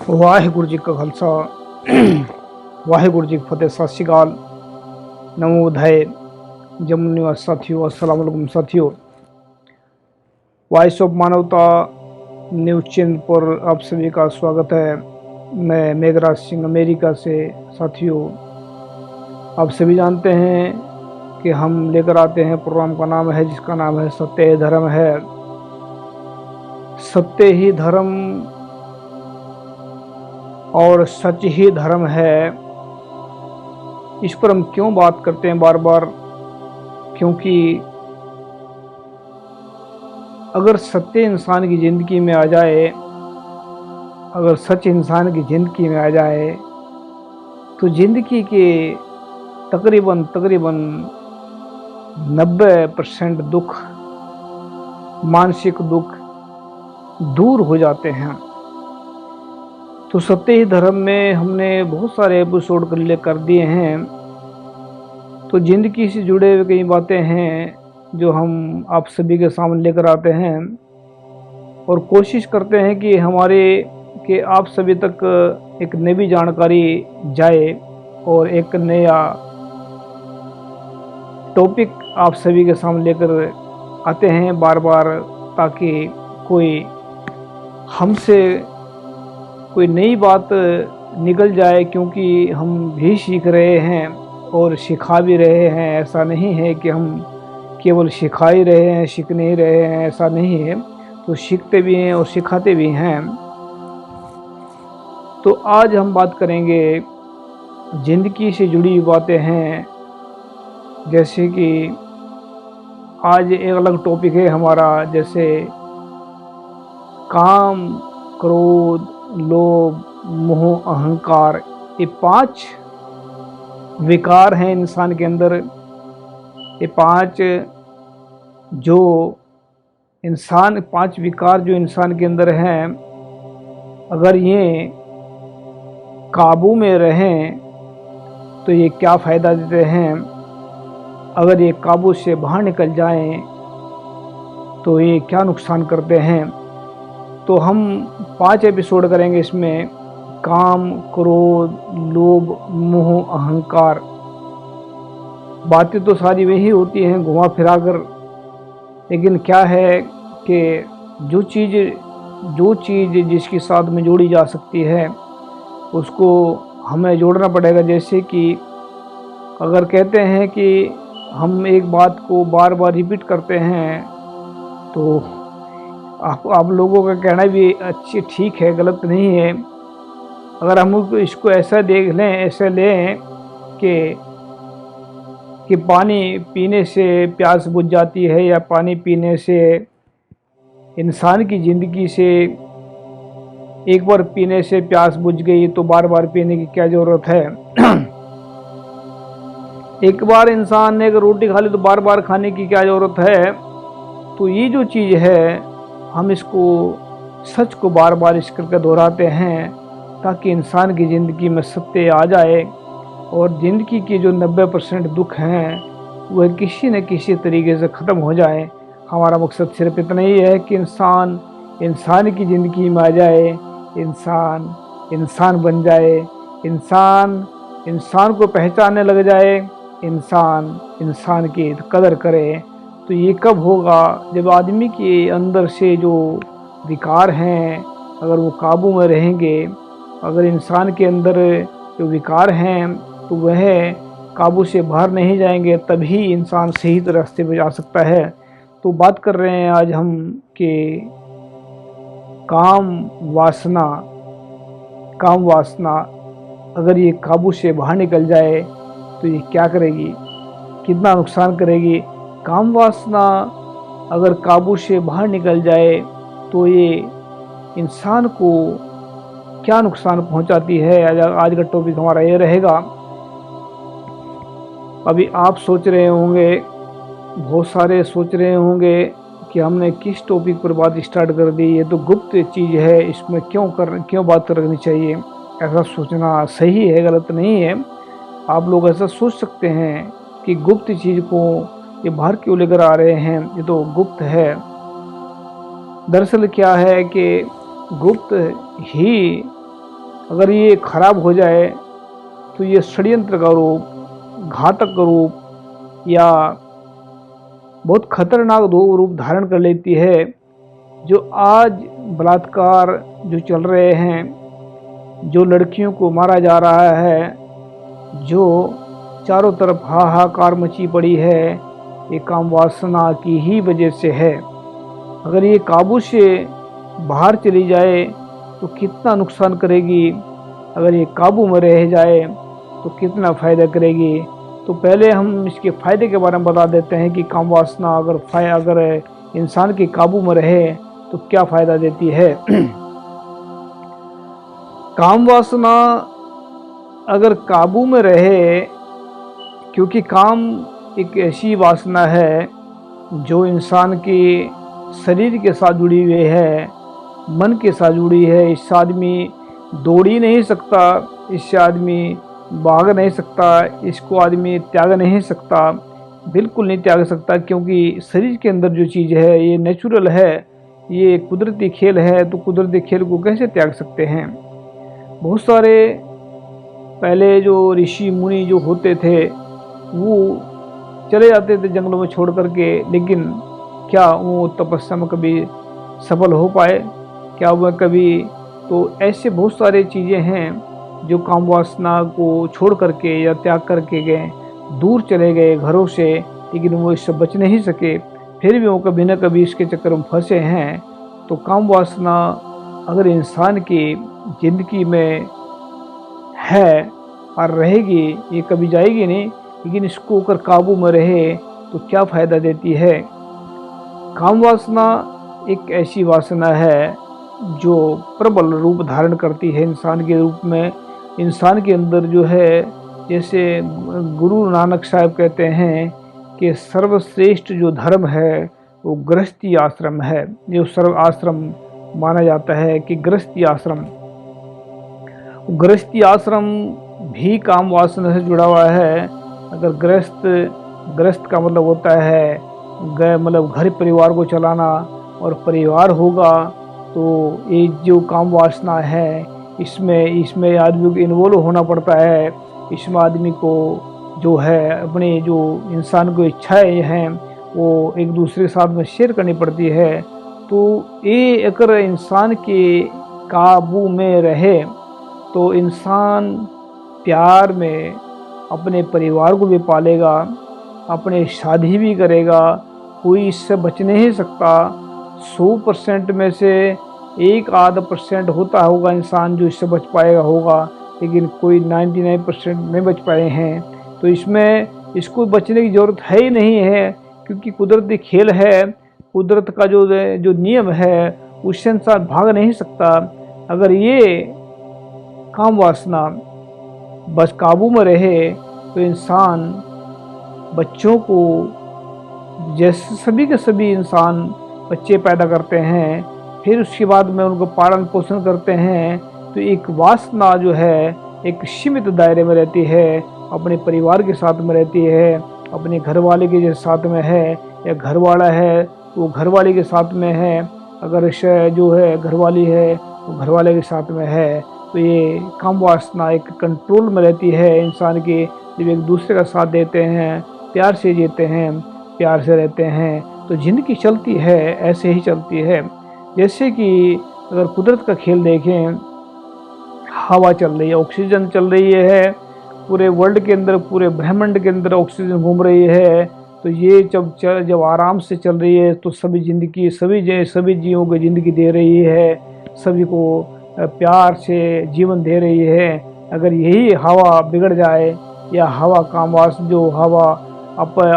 वाहिगुरु जी का खालसा वाहिगुरु जी की फतेह। सत श्री अकाल, नमो बुधाय, जमुन निवास साथियों, अस्सलाम वालेकुम साथियों। वॉइस ऑफ मानवता न्यूज चैनल पर आप सभी का स्वागत है। मैं मेघराज सिंह अमेरिका से। साथियों, आप सभी जानते हैं कि हम लेकर आते हैं प्रोग्राम का नाम है, जिसका नाम है सत्य ही धर्म है। सत्य ही धर्म और सच ही धर्म है। इस पर हम क्यों बात करते हैं बार बार? क्योंकि अगर सत्य इंसान की ज़िंदगी में आ जाए, अगर सच इंसान की ज़िंदगी में आ जाए, तो ज़िंदगी के तकरीबन 90% दुख, मानसिक दुख दूर हो जाते हैं। तो सत्य ही धर्म में हमने बहुत सारे एपिसोड कर दिए हैं। तो ज़िंदगी से जुड़े हुए कई बातें हैं जो हम आप सभी के सामने लेकर आते हैं और कोशिश करते हैं कि आप सभी तक एक नई जानकारी जाए और एक नया टॉपिक आप सभी के सामने लेकर आते हैं बार बार, ताकि हमसे कोई नई बात निकल जाए। क्योंकि हम भी सीख रहे हैं और सिखा भी रहे हैं। ऐसा नहीं है कि हम केवल सिखा ही रहे हैं, सीख नहीं रहे हैं, ऐसा नहीं है। तो सीखते भी हैं और सिखाते भी हैं। तो आज हम बात करेंगे, ज़िंदगी से जुड़ी बातें हैं। जैसे कि आज एक अलग टॉपिक है हमारा, जैसे काम, क्रोध, लोभ, मोह, अहंकार। ये 5 विकार हैं इंसान के अंदर। ये 5 विकार जो इंसान के अंदर हैं, अगर ये काबू में रहें तो ये क्या फ़ायदा देते हैं। अगर ये काबू से बाहर निकल जाएं तो ये क्या नुकसान करते हैं। तो हम 5 एपिसोड करेंगे इसमें। काम, क्रोध, लोभ, मोह, अहंकार। बातें तो सारी वही होती हैं घुमा फिरा कर, लेकिन क्या है कि जो चीज़ जिसके साथ में जोड़ी जा सकती है उसको हमें जोड़ना पड़ेगा। जैसे कि अगर कहते हैं कि हम एक बात को बार बार रिपीट करते हैं, तो आप लोगों का कहना भी ठीक है, गलत नहीं है। अगर हम इसको ऐसा देख लें, ऐसे लें कि पानी पीने से प्यास बुझ जाती है, या पानी पीने से इंसान की ज़िंदगी से एक बार पीने से प्यास बुझ गई तो बार बार पीने की क्या ज़रूरत है। एक बार इंसान ने अगर रोटी खा ली तो बार बार खाने की क्या ज़रूरत है। तो ये जो चीज़ है, हम इसको सच को बार बार इस करके दोहराते हैं ताकि इंसान की ज़िंदगी में सत्य आ जाए और ज़िंदगी की जो 90% दुख हैं वह किसी न किसी तरीके से ख़त्म हो जाए। हमारा मकसद सिर्फ इतना ही है कि इंसान की ज़िंदगी में आ जाए, इंसान बन जाए, इंसान को पहचानने लग जाए, इंसान की कदर करे। तो ये कब होगा? जब आदमी के अंदर से जो विकार हैं अगर वो काबू में रहेंगे। अगर इंसान के अंदर जो विकार हैं तो वह काबू से बाहर नहीं जाएंगे, तभी इंसान सही रास्ते पर जा सकता है। तो बात कर रहे हैं आज हम कि काम वासना अगर ये काबू से बाहर निकल जाए तो ये क्या करेगी, कितना नुकसान करेगी। काम वासना अगर काबू से बाहर निकल जाए तो ये इंसान को क्या नुकसान पहुंचाती है। आज का टॉपिक हमारा ये रहेगा। अभी आप सोच रहे होंगे, बहुत सारे सोच रहे होंगे कि हमने किस टॉपिक पर बात स्टार्ट कर दी, ये तो गुप्त चीज़ है, इसमें क्यों बात करनी चाहिए। ऐसा सोचना सही है, गलत नहीं है। आप लोग ऐसा सोच सकते हैं कि गुप्त चीज़ को ये बाहर क्यों लेकर आ रहे हैं, ये तो गुप्त है। दरअसल क्या है कि गुप्त ही अगर ये खराब हो जाए तो ये षड्यंत्र का रूप, घातक रूप या बहुत खतरनाक रूप धारण कर लेती है। जो आज बलात्कार जो चल रहे हैं, जो लड़कियों को मारा जा रहा है, जो चारों तरफ हाहाकार मची पड़ी है, ये काम वासना की ही वजह से है। अगर ये काबू से बाहर चली जाए तो कितना नुकसान करेगी, अगर ये काबू में रह जाए तो कितना फ़ायदा करेगी। तो पहले हम इसके फ़ायदे के बारे में बता देते हैं कि काम वासना अगर इंसान के काबू में रहे तो क्या फ़ायदा देती है। काम वासना अगर काबू में रहे, क्योंकि काम एक ऐसी वासना है जो इंसान के शरीर के साथ जुड़ी हुई है, मन के साथ जुड़ी है। इससे आदमी दौड़ ही नहीं सकता, इससे आदमी भाग नहीं सकता, इसको आदमी त्याग नहीं सकता, बिल्कुल नहीं त्याग सकता। क्योंकि शरीर के अंदर जो चीज़ है ये नेचुरल है, ये कुदरती खेल है, तो कुदरती खेल को कैसे त्याग सकते हैं। बहुत सारे पहले जो ऋषि मुनि जो होते थे वो चले जाते थे जंगलों में छोड़ करके, लेकिन क्या वो तपस्या में कभी सफल हो पाए? क्या वह कभी? तो ऐसे बहुत सारे चीज़ें हैं जो काम वासना को छोड़ करके या त्याग करके गए, दूर चले गए घरों से, लेकिन वो इससे बच नहीं सके, फिर भी वो कभी न कभी इसके चक्कर में फंसे हैं। तो काम वासना अगर इंसान की ज़िंदगी में है और रहेगी, ये कभी जाएगी नहीं, लेकिन इसको अगर काबू में रहे तो क्या फ़ायदा देती है। काम वासना एक ऐसी वासना है जो प्रबल रूप धारण करती है इंसान के रूप में। इंसान के अंदर जो है, जैसे गुरु नानक साहब कहते हैं कि सर्वश्रेष्ठ जो धर्म है वो गृहस्थी आश्रम है। जो सर्व आश्रम माना जाता है कि गृहस्थी आश्रम भी काम वासना से जुड़ा हुआ है। अगर गृहस्थ का मतलब होता है मतलब घर परिवार को चलाना, और परिवार होगा तो ये जो काम वासना है इसमें आदमी को इन्वॉल्व होना पड़ता है। इसमें आदमी को जो है अपने जो इंसान को इच्छाएं हैं वो एक दूसरे के साथ में शेयर करनी पड़ती है। तो ये अगर इंसान के काबू में रहे तो इंसान प्यार में अपने परिवार को भी पालेगा, अपने शादी भी करेगा, कोई इससे बच नहीं सकता। 100% में से 1-आध% होता होगा इंसान जो इससे बच पाएगा होगा, लेकिन कोई 99% नहीं बच पाए हैं। तो इसको बचने की ज़रूरत है ही नहीं है, क्योंकि कुदरती खेल है। कुदरत का जो नियम है उससे इंसान भाग नहीं सकता। अगर ये काम वासना बस काबू में रहे तो इंसान बच्चों को, जैसे सभी के सभी इंसान बच्चे पैदा करते हैं, फिर उसके बाद में उनको पालन पोषण करते हैं, तो एक वासना जो है एक सीमित दायरे में रहती है, अपने परिवार के साथ में रहती है, अपने घर वाले के साथ में है, या घर वाला है वो घर वाले के साथ में है, अगर जो है घरवाली है वो घर वाले के साथ में है। तो ये काम वासना एक कंट्रोल में रहती है इंसान के, जब एक दूसरे का साथ देते हैं, प्यार से जीते हैं, प्यार से रहते हैं, तो ज़िंदगी चलती है, ऐसे ही चलती है। जैसे कि अगर कुदरत का खेल देखें, हवा चल रही है, ऑक्सीजन चल रही है, पूरे वर्ल्ड के अंदर, पूरे ब्रह्मांड के अंदर ऑक्सीजन घूम रही है। तो ये जब आराम से चल रही है तो सभी जीवों को ज़िंदगी दे रही है, सभी को प्यार से जीवन दे रही है। अगर यही हवा बिगड़ जाए, या हवा जो हवा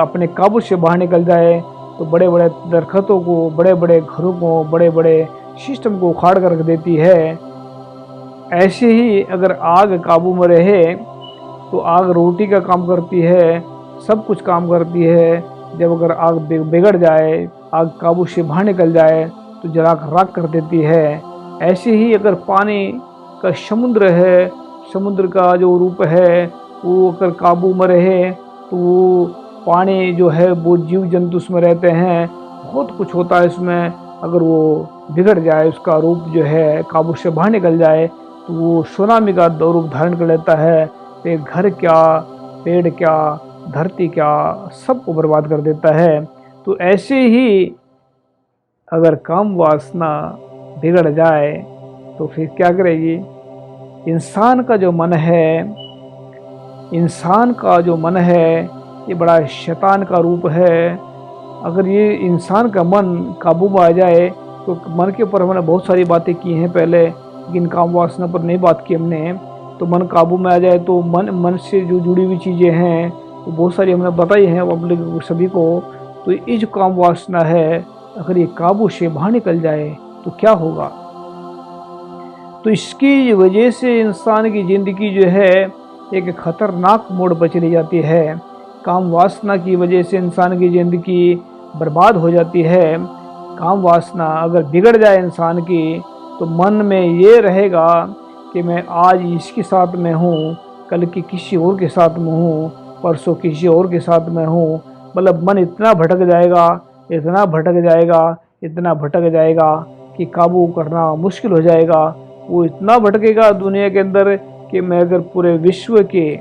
अपने काबू से बाहर निकल जाए, तो बड़े बड़े दरख्तों को, बड़े बड़े घरों को, बड़े बड़े सिस्टम को उखाड़ कर रख देती है। ऐसे ही अगर आग काबू में रहे तो आग रोटी का काम करती है, सब कुछ काम करती है। जब अगर आग बिगड़ जाए, आग काबू से बाहर निकल जाए तो जला कर राख कर देती है। ऐसे ही अगर पानी का समुद्र है, समुद्र का जो रूप है वो अगर काबू में रहे तो वो पानी जो है वो जीव जंतु उसमें रहते हैं, बहुत कुछ होता है इसमें। अगर वो बिगड़ जाए, उसका रूप जो है काबू से बाहर निकल जाए, तो वो सुनामी का रूप धारण कर लेता है। फिर घर क्या, पेड़ क्या, धरती क्या, सबको बर्बाद कर देता है। तो ऐसे ही अगर काम वासना बिगड़ जाए तो फिर क्या करेगी? इंसान का जो मन है, इंसान का जो मन है ये बड़ा शैतान का रूप है। अगर ये इंसान का मन काबू में आ जाए तो मन के ऊपर हमने बहुत सारी बातें की हैं पहले, लेकिन काम वासना पर नहीं बात की हमने। तो मन काबू में आ जाए तो मन से जो जुड़ी हुई चीज़ें हैं वो बहुत सारी हमने बताई हैं पब्लिक सभी को। तो ये जो काम वासना है, अगर ये काबू से बाहर निकल जाए तो क्या होगा? तो इसकी वजह से इंसान की ज़िंदगी जो है एक खतरनाक मोड़ पर चली जाती है। काम वासना की वजह से इंसान की ज़िंदगी बर्बाद हो जाती है। काम वासना अगर बिगड़ जाए इंसान की तो मन में ये रहेगा कि मैं आज इसके साथ में हूँ, कल की किसी और के साथ में हूँ, परसों किसी और के साथ में हूँ। मतलब मन इतना भटक जाएगा, इतना भटक जाएगा, इतना भटक जाएगा कि काबू करना मुश्किल हो जाएगा। वो इतना भटकेगा दुनिया के अंदर कि मैं अगर पूरे विश्व के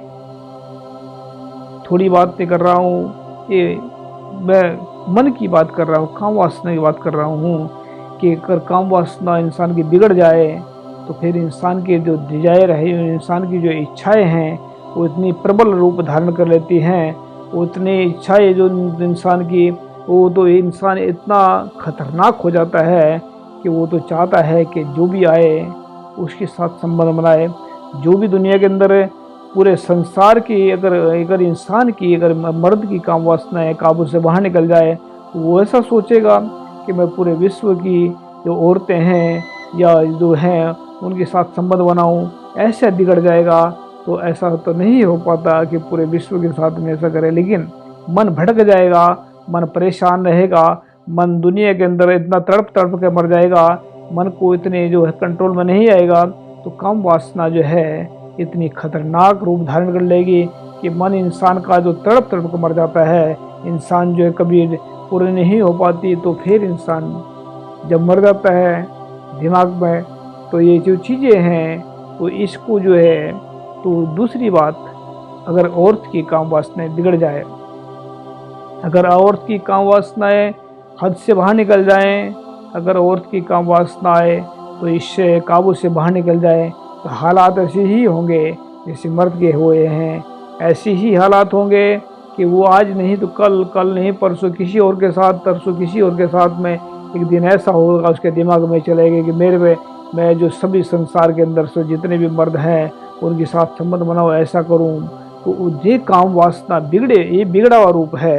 थोड़ी बात नहीं कर रहा हूँ, ये मैं मन की बात कर रहा हूँ, काम वासना की बात कर रहा हूँ कि अगर काम वासना इंसान की बिगड़ जाए तो फिर इंसान के जो डिजायर है, इंसान की जो इच्छाएं हैं वो इतनी प्रबल रूप धारण कर लेती हैं। वो इतनी इच्छाएं जो इंसान की, वो तो इंसान इतना खतरनाक हो जाता है कि वो तो चाहता है कि जो भी आए उसके साथ संबंध बनाए। जो भी दुनिया के अंदर पूरे संसार की अगर इंसान की, अगर मर्द की काम वासना है काबू से बाहर निकल जाए तो वो ऐसा सोचेगा कि मैं पूरे विश्व की जो औरतें हैं या जो हैं उनके साथ संबंध बनाऊं। ऐसे बिगड़ जाएगा। तो ऐसा तो नहीं हो पाता कि पूरे विश्व के साथ में ऐसा करे, लेकिन मन भटक जाएगा, मन परेशान रहेगा, मन दुनिया के अंदर इतना तड़प तड़प के मर जाएगा, मन को इतने जो है कंट्रोल में नहीं आएगा। तो काम वासना जो है इतनी खतरनाक रूप धारण कर लेगी कि मन इंसान का जो तड़प तड़प कर मर जाता है। इंसान जो है कभी पूरी नहीं हो पाती। तो फिर इंसान जब मर जाता है दिमाग में, तो ये जो चीज़ें हैं तो इसको जो है, तो दूसरी बात, अगर औरत की काम वासनाएं बिगड़ जाए, अगर औरत की काम वासनाएं हद से बाहर निकल जाएं, अगर औरत की काम वासनाएं तो इससे काबू से बाहर निकल जाए तो हालात ऐसे ही होंगे जैसे मर्द के हुए हैं। ऐसे ही हालात होंगे कि वो आज नहीं तो कल, कल नहीं परसों किसी और के साथ, तरसों किसी और के साथ में एक दिन ऐसा होगा उसके दिमाग में चलेगा कि मेरे में मैं जो सभी संसार के अंदर से जितने भी मर्द हैं उनके साथ संबंध बनाओ, ऐसा करूं। तो ये काम वासना बिगड़े, ये बिगड़ा हुआ रूप है,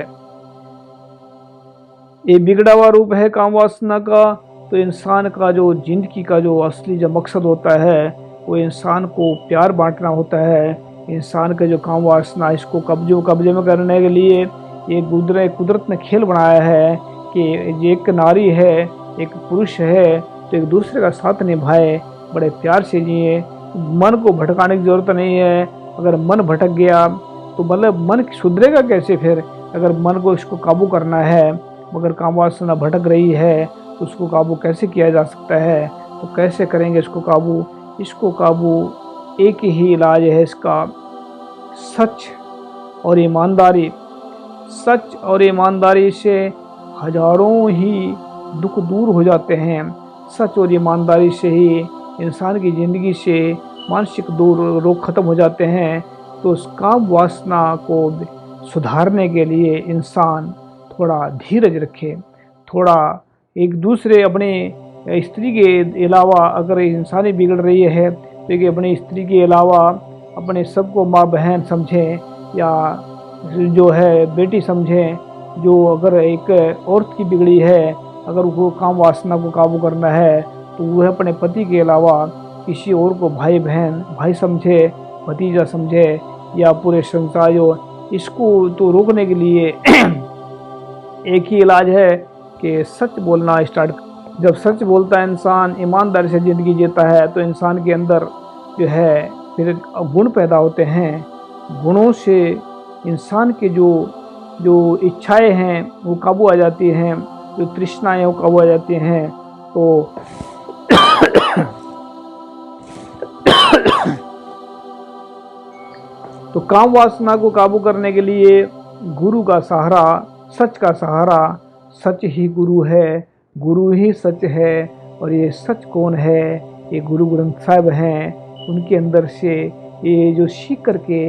ये बिगड़ा हुआ रूप है काम वासना का। तो इंसान का जो जिंदगी का जो असली जो मकसद होता है वो इंसान को प्यार बांटना होता है। इंसान का जो काम वासना, इसको कब्जे में करने के लिए ये कुदरत ने खेल बनाया है कि एक नारी है, एक पुरुष है, तो एक दूसरे का साथ निभाए, बड़े प्यार से जिए। मन को भटकाने की जरूरत नहीं है। अगर मन भटक गया तो मतलब मन सुधरेगा कैसे फिर? अगर मन को इसको काबू करना है, मगर काम वासना भटक रही है तो उसको काबू कैसे किया जा सकता है? तो कैसे करेंगे इसको काबू? इसको काबू एक ही इलाज है इसका, सच और ईमानदारी। सच और ईमानदारी से हजारों ही दुख दूर हो जाते हैं। सच और ईमानदारी से ही इंसान की ज़िंदगी से मानसिक रोग खत्म हो जाते हैं। तो उस काम वासना को सुधारने के लिए इंसान थोड़ा धीरज रखे, थोड़ा एक दूसरे अपने स्त्री के अलावा, अगर इंसानी बिगड़ रही है तो एक अपनी स्त्री के अलावा अपने सबको माँ बहन समझें या जो है बेटी समझें। जो अगर एक औरत की बिगड़ी है, अगर वो काम वासना को काबू करना है तो वह अपने पति के अलावा किसी और को भाई समझे, भतीजा समझे या पूरे संसार जो। इसको तो रोकने के लिए एक ही इलाज है कि सच बोलना स्टार्ट। जब सच बोलता है इंसान, ईमानदारी से ज़िंदगी जीता है, तो इंसान के अंदर जो है फिर गुण पैदा होते हैं। गुणों से इंसान के जो इच्छाएं हैं वो काबू आ जाती हैं, जो तृष्णाएं वो काबू आ जाती हैं। तो तो काम वासना को काबू करने के लिए गुरु का सहारा, सच का सहारा, सच ही गुरु है, गुरु ही सच है। और ये सच कौन है? ये गुरु ग्रंथ साहिब हैं। उनके अंदर से ये जो सीख करके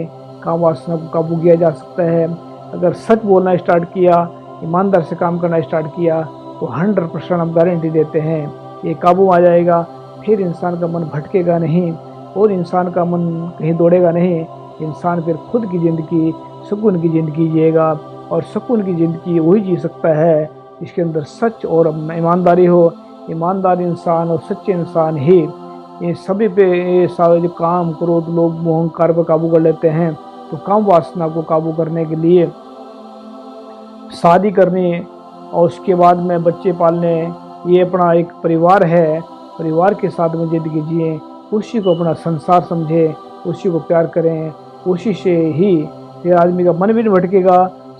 काम वासना को काबू किया जा सकता है। अगर सच बोलना स्टार्ट किया, ईमानदार से काम करना स्टार्ट किया, तो 100% हम गारंटी देते हैं ये काबू आ जाएगा। फिर इंसान का मन भटकेगा नहीं और इंसान का मन कहीं दौड़ेगा नहीं। इंसान फिर खुद की ज़िंदगी, सुकून की ज़िंदगी जिएगा। और सुकून की ज़िंदगी वही जी सकता है जिसके अंदर सच और ईमानदारी हो। ईमानदार इंसान और सच्चे इंसान ही ये सभी पे, ये सारे जो काम, क्रोध, लोभ, मोह, अहंकार पर काबू कर लेते हैं। तो काम वासना को काबू करने के लिए शादी करनी और उसके बाद में बच्चे पालने, ये अपना एक परिवार है। परिवार के साथ में ज़िंदगी जिए, उसी को अपना संसार समझे, उसी को प्यार करें। उसी से ही फिर आदमी का मन भी नहीं भटकेगा।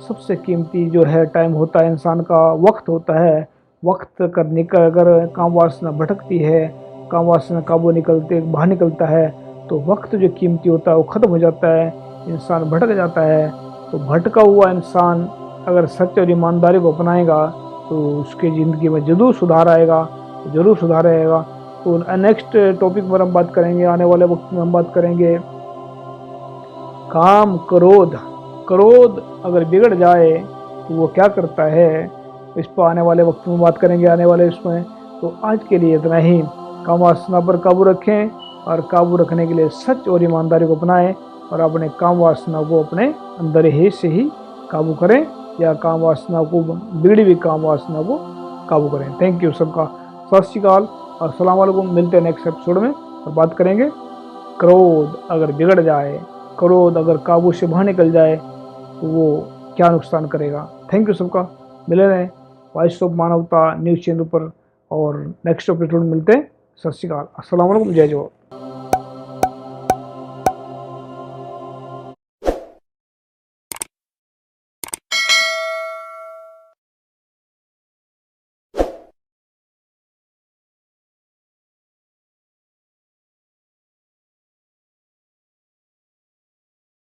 सबसे कीमती जो है टाइम होता है इंसान का, वक्त होता है। वक्त करने का अगर काम वासना भटकती है, काम वासना काबू बाहर निकलता है, तो वक्त जो कीमती होता है वो ख़त्म हो जाता है, इंसान भटक जाता है। तो भटका हुआ इंसान अगर सच और ईमानदारी को अपनाएगा तो उसकी ज़िंदगी में ज़रूर सुधार आएगा, ज़रूर सुधार आएगा। तो नेक्स्ट टॉपिक पर हम बात करेंगे, आने वाले वक्त में हम बात करेंगे काम, क्रोध। क्रोध अगर बिगड़ जाए तो वो क्या करता है, इस पर आने वाले वक्त में बात करेंगे, आने वाले इसमें। तो आज के लिए इतना ही। काम वासना पर काबू रखें और काबू रखने के लिए सच और ईमानदारी को अपनाएं और अपने काम वासना को अपने अंदर ही से ही काबू करें, या काम वासना को, बिगड़ी हुई काम वासना को काबू करें। थैंक यू सबका। सत श्री अकाल और अस्सलाम वालेकुम। मिलते हैं नेक्स्ट एपिसोड में और बात करेंगे क्रोध अगर बिगड़ जाए, क्रोध अगर काबू से बाहर निकल जाए तो वो क्या नुकसान करेगा। थैंक यू सबका। मिले रहें वॉइस ऑफ मानवता न्यूज़ चैनल पर और नेक्स्ट एपिसोड में मिलते हैं। सत श्री अकाल, अस्सलाम वालेकुम, जय जोहार।